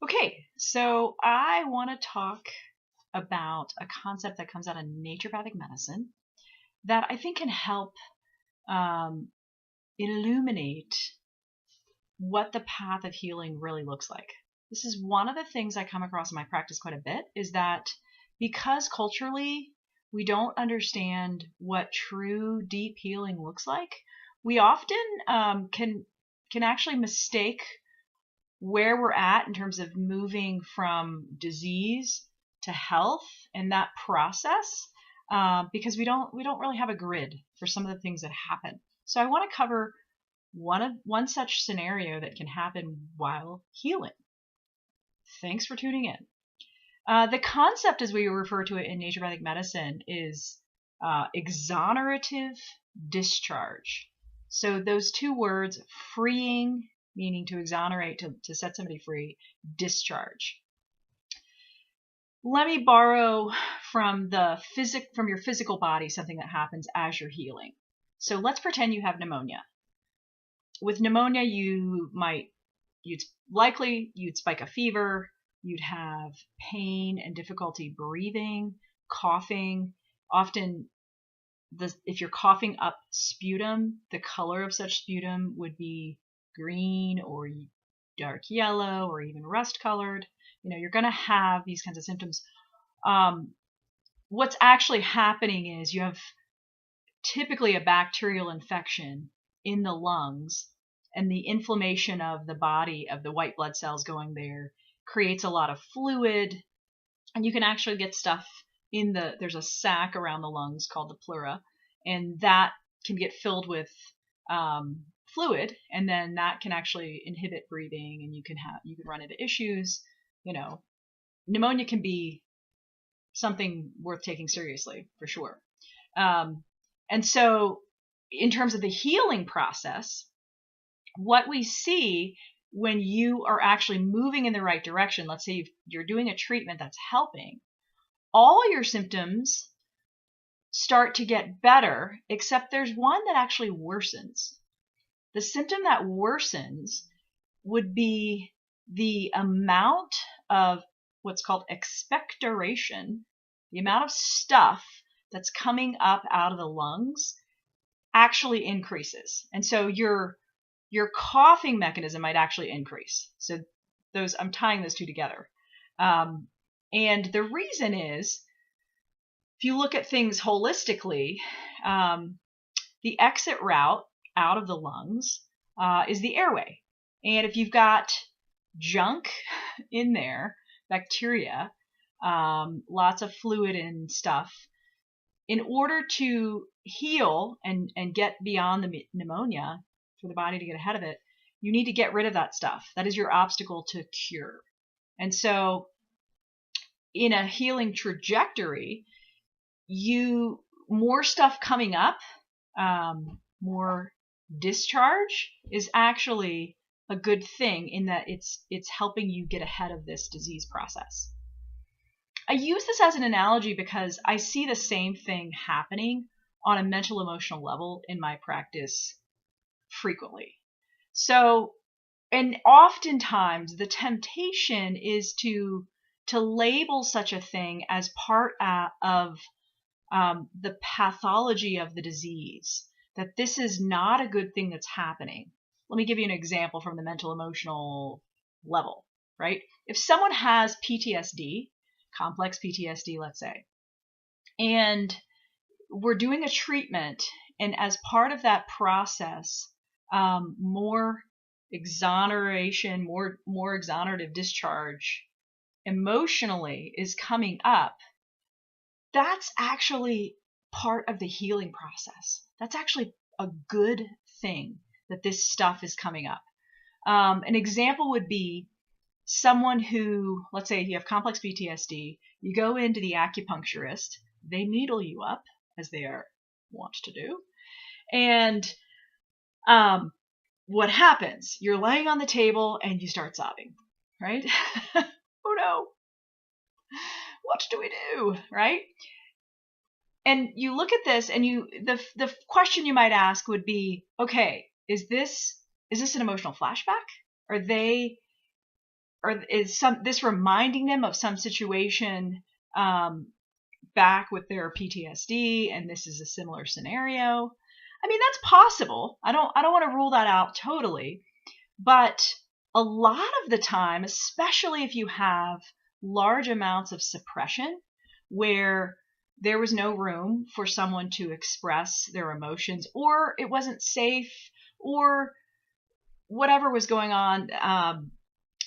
Okay, so I want to talk about a concept that comes out of naturopathic medicine that I think can help um, illuminate what the path of healing really looks like. This is one of the things I come across in my practice quite a bit is that because culturally we don't understand what true deep healing looks like, we often can actually mistake where we're at in terms of moving from disease to health and that process because we don't really have a grid for some of the things that happen. So I want to cover one such scenario that can happen while healing. Thanks for tuning in. The concept, as we refer to it in naturopathic medicine, is exonerative discharge. So those two words, freeing, meaning to exonerate, to set somebody free, discharge. Let me borrow from from your physical body something that happens as you're healing. So let's pretend you have pneumonia. With pneumonia, you'd spike a fever, you'd have pain and difficulty breathing, coughing. Often, if you're coughing up sputum, the color of such sputum would be green or dark yellow or even rust colored. You're going to have these kinds of symptoms. What's actually happening is you have typically a bacterial infection in the lungs, and the inflammation of the body, of the white blood cells going there, creates a lot of fluid, and you can actually get stuff there's a sac around the lungs called the pleura, and that can get filled with fluid, and then that can actually inhibit breathing, and you can run into issues. Pneumonia can be something worth taking seriously for sure. And so in terms of the healing process, what we see when you are actually moving in the right direction, let's say you're doing a treatment that's helping, all your symptoms start to get better, except there's one that actually worsens. The symptom that worsens would be the amount of what's called expectoration, the amount of stuff that's coming up out of the lungs actually increases. And so your coughing mechanism might actually increase. So I'm tying those two together. And the reason is, if you look at things holistically, the exit route out of the lungs is the airway. And if you've got junk in there, bacteria, lots of fluid and stuff, in order to heal and get beyond the pneumonia, for the body to get ahead of it, you need to get rid of that stuff. That is your obstacle to cure. And so in a healing trajectory, more stuff coming up, more discharge is actually a good thing, in that it's helping you get ahead of this disease process. I use this as an analogy because I see the same thing happening on a mental emotional level in my practice frequently. So, and oftentimes the temptation is to label such a thing as part of the pathology of the disease, that this is not a good thing that's happening. Let me give you an example from the mental emotional level, right? If someone has PTSD, complex PTSD, let's say, and we're doing a treatment, and as part of that process, more exoneration, more exonerative discharge emotionally is coming up, that's actually part of the healing process. That's actually a good thing that this stuff is coming up. An example would be someone who, let's say you have complex PTSD, you go into the acupuncturist, they needle you up, as they are wont to do, and what happens? You're laying on the table and you start sobbing, right? Oh no, what do we do, right? And you look at this, and the question you might ask would be, okay, is this an emotional flashback? Are they or is this reminding them of some situation back with their PTSD, and this is a similar scenario? I mean, that's possible. I don't want to rule that out totally, but a lot of the time, especially if you have large amounts of suppression where there was no room for someone to express their emotions, or it wasn't safe, or whatever was going on,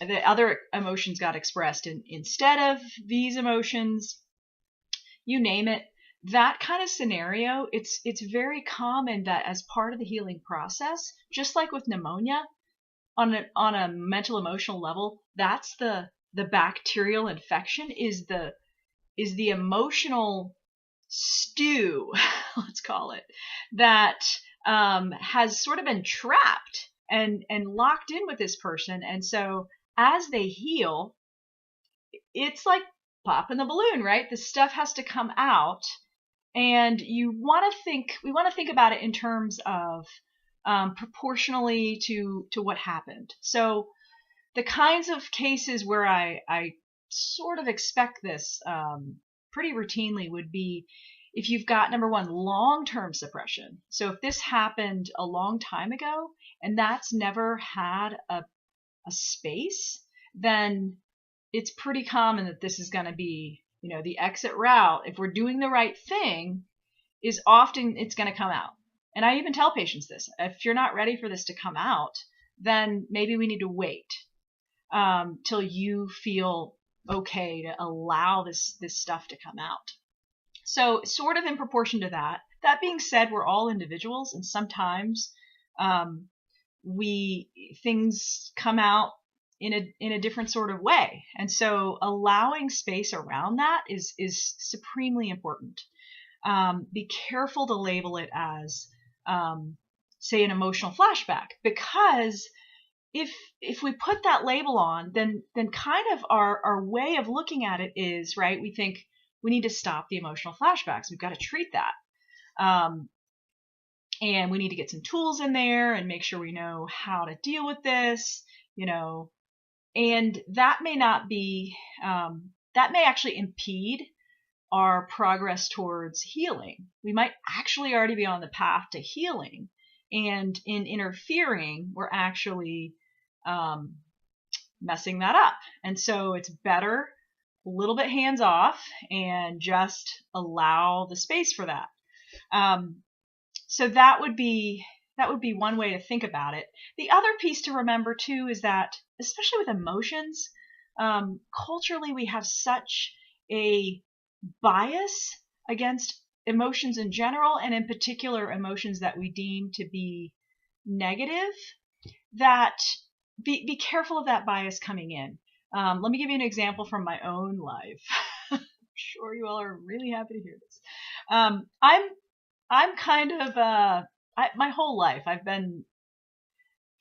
the other emotions got expressed instead of these emotions, you name it, that kind of scenario, it's very common that as part of the healing process, just like with pneumonia, on a mental emotional level, that's the bacterial infection is the emotional stew, let's call it, that has sort of been trapped and locked in with this person. And so as they heal, it's like popping the balloon, right? The stuff has to come out, and we want to think about it in terms of proportionally to what happened. So the kinds of cases where I sort of expect this pretty routinely would be if you've got, number one, long-term suppression. So if this happened a long time ago and that's never had a space, then it's pretty common that this is going to be, the exit route. If we're doing the right thing, is often it's going to come out. And I even tell patients this: if you're not ready for this to come out, then maybe we need to wait till you feel okay to allow this stuff to come out. So sort of in proportion to that. That being said, we're all individuals, and sometimes things come out in a different sort of way. And so allowing space around that is supremely important. Be careful to label it as, say, an emotional flashback, because if we put that label on, then kind of our way of looking at it is, right, we think we need to stop the emotional flashbacks. We've got to treat that. And we need to get some tools in there and make sure we know how to deal with this, and that may not be, that may actually impede our progress towards healing. We might actually already be on the path to healing, and in interfering, we're actually messing that up. And so it's better a little bit hands off and just allow the space for that. So that would be one way to think about it. The other piece to remember too is that, especially with emotions, culturally we have such a bias against emotions in general, and in particular emotions that we deem to be negative, that be careful of that bias coming in. Let me give you an example from my own life. I'm sure you all are really happy to hear this. I'm kind of my whole life I've been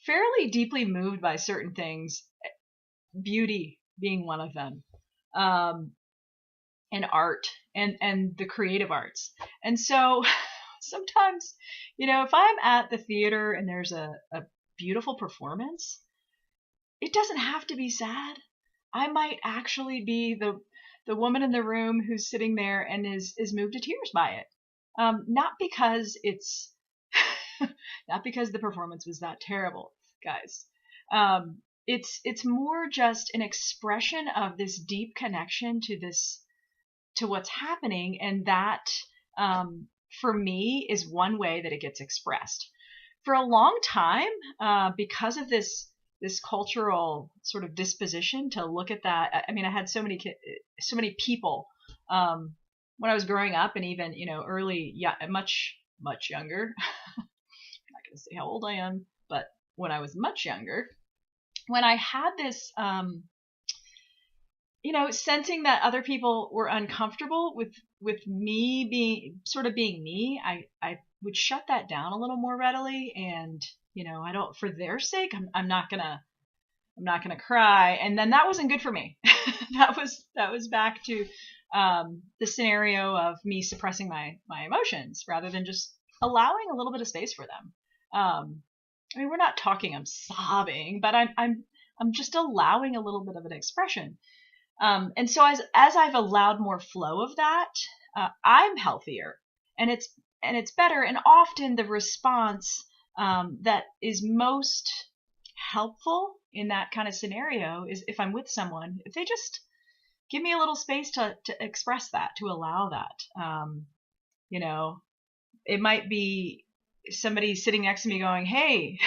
fairly deeply moved by certain things, beauty being one of them, and art and the creative arts. And so sometimes, if I'm at the theater and there's a beautiful performance, it doesn't have to be sad. I might actually be the woman in the room who's sitting there and is moved to tears by it. Not because it's not because the performance was that terrible, guys. It's more just an expression of this deep connection to what's happening, and that for me is one way that it gets expressed. For a long time, because of this cultural sort of disposition to look at that. I mean, I had so many people when I was growing up, and even early, much younger. I'm not going to say how old I am, but when I was much younger, when I had this, sensing that other people were uncomfortable with me being me, I would shut that down a little more readily, and I don't, for their sake, I'm not gonna cry, and then that wasn't good for me. that was back to the scenario of me suppressing my emotions rather than just allowing a little bit of space for them. I mean, we're not talking I'm sobbing, but I'm I'm just allowing a little bit of an expression. And so as I've allowed more flow of that, I'm healthier, and it's better. And often the response that is most helpful in that kind of scenario is if I'm with someone, if they just give me a little space to express that, to allow that. You know, it might be somebody sitting next to me going, "Hey,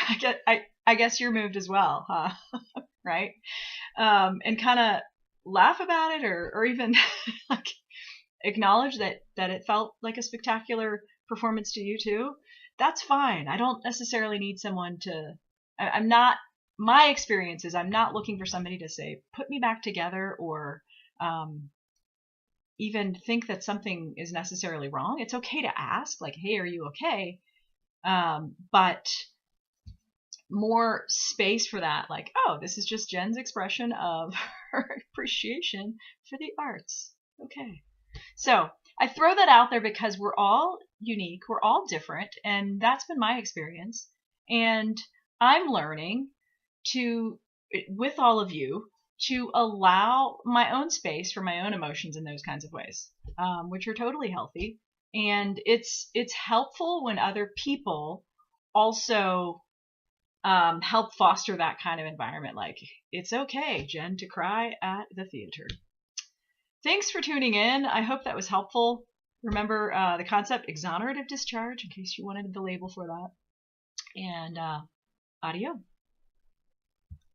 I guess you're moved as well, huh?" Right? And kind of laugh about it, or even like acknowledge that it felt like a spectacular performance to you too. That's fine. I don't necessarily need someone to. I'm not. My experience is I'm not looking for somebody to say, "Put me back together," or even think that something is necessarily wrong. It's okay to ask, like, "Hey, are you okay?" But more space for that, like, oh, this is just Jen's expression of her appreciation for the arts. Okay. So I throw that out there because we're all unique, we're all different, and that's been my experience. And I'm learning to, with all of you, to allow my own space for my own emotions in those kinds of ways, which are totally healthy. And it's helpful when other people also help foster that kind of environment. Like, it's okay, Jen, to cry at the theater. Thanks for tuning in. I hope that was helpful. Remember the concept exonerative discharge, in case you wanted the label for that. And adios.